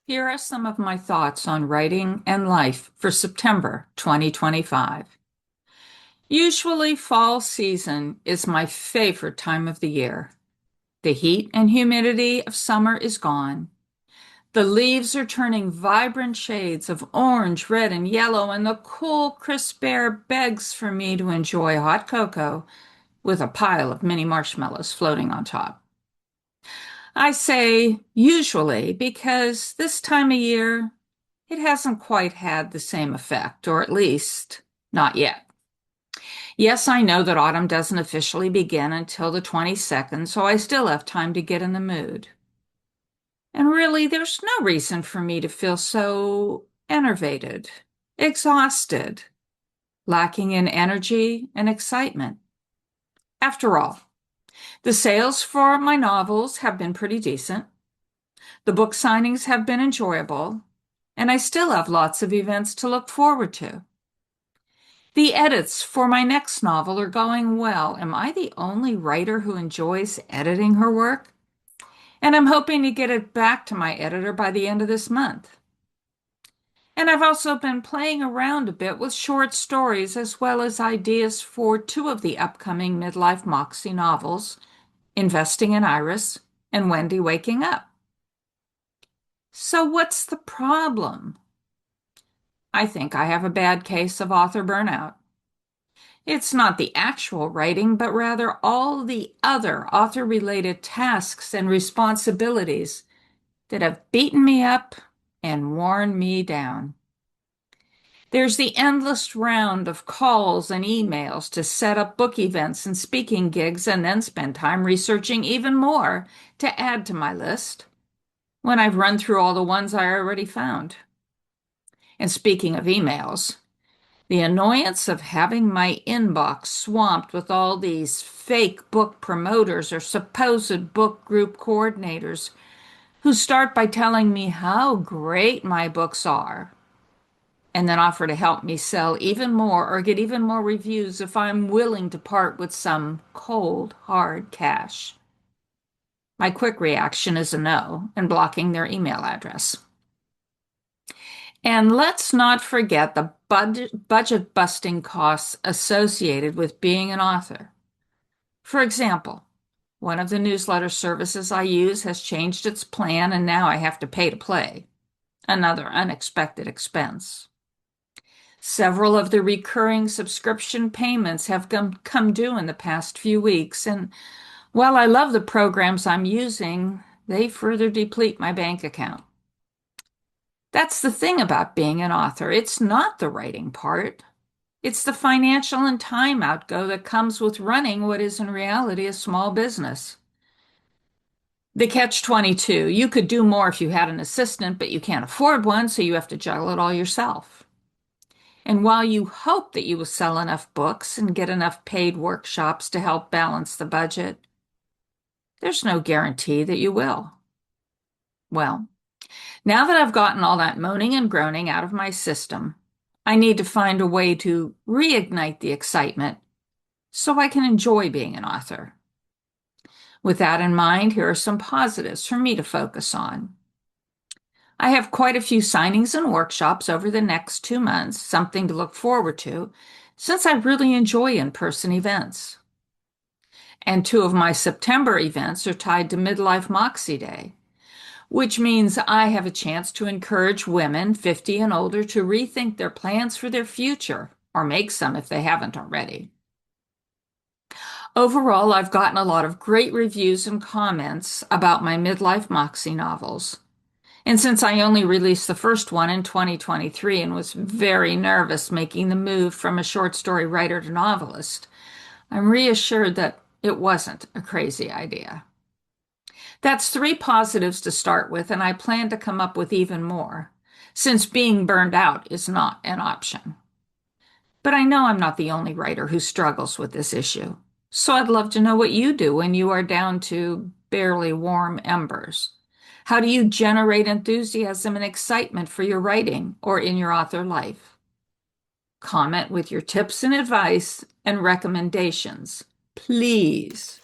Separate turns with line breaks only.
Here are some of my thoughts on writing and life for September 2025. Usually, fall season is my favorite time of the year. The heat and humidity of summer is gone. The leaves are turning vibrant shades of orange, red, and yellow, and the cool, crisp air begs for me to enjoy hot cocoa with a pile of mini marshmallows floating on top. I say usually because this time of year, it hasn't quite had the same effect, or at least not yet. Yes, I know that autumn doesn't officially begin until the 22nd, so I still have time to get in the mood. And really, there's no reason for me to feel so enervated, exhausted, lacking in energy and excitement. After all, the sales for my novels have been pretty decent. The book signings have been enjoyable, and I still have lots of events to look forward to. The edits for my next novel are going well. Am I the only writer who enjoys editing her work? And I'm hoping to get it back to my editor by the end of this month. And I've also been playing around a bit with short stories as well as ideas for two of the upcoming midlife Moxie novels, Investing in Iris and Wendy Waking Up. So what's the problem? I think I have a bad case of author burnout. It's not the actual writing, but rather all the other author-related tasks and responsibilities that have beaten me up and worn me down. There's the endless round of calls and emails to set up book events and speaking gigs and then spend time researching even more to add to my list when I've run through all the ones I already found. And speaking of emails, the annoyance of having my inbox swamped with all these fake book promoters or supposed book group coordinators who start by telling me how great my books are and then offer to help me sell even more or get even more reviews if I'm willing to part with some cold, hard cash. My quick reaction is a no and blocking their email address. And let's not forget the budget busting costs associated with being an author. For example, one of the newsletter services I use has changed its plan and now I have to pay to play. Another unexpected expense. Several of the recurring subscription payments have come due in the past few weeks, and while I love the programs I'm using, they further deplete my bank account. That's the thing about being an author. It's not the writing part. It's the financial and time outgo that comes with running what is in reality a small business. The catch-22, you could do more if you had an assistant, but you can't afford one, so you have to juggle it all yourself. And while you hope that you will sell enough books and get enough paid workshops to help balance the budget, there's no guarantee that you will. Well, now that I've gotten all that moaning and groaning out of my system, I need to find a way to reignite the excitement so I can enjoy being an author. With that in mind, here are some positives for me to focus on. I have quite a few signings and workshops over the next 2 months, something to look forward to, since I really enjoy in-person events. And 2 of my September events are tied to Midlife Moxie Day, which means I have a chance to encourage women 50 and older to rethink their plans for their future, or make some if they haven't already. Overall, I've gotten a lot of great reviews and comments about my Midlife Moxie novels. And since I only released the first one in 2023 and was very nervous making the move from a short story writer to novelist, I'm reassured that it wasn't a crazy idea. That's 3 positives to start with, and I plan to come up with even more, since being burned out is not an option. But I know I'm not the only writer who struggles with this issue, so I'd love to know what you do when you are down to barely warm embers. How do you generate enthusiasm and excitement for your writing or in your author life? Comment with your tips and advice and recommendations, please.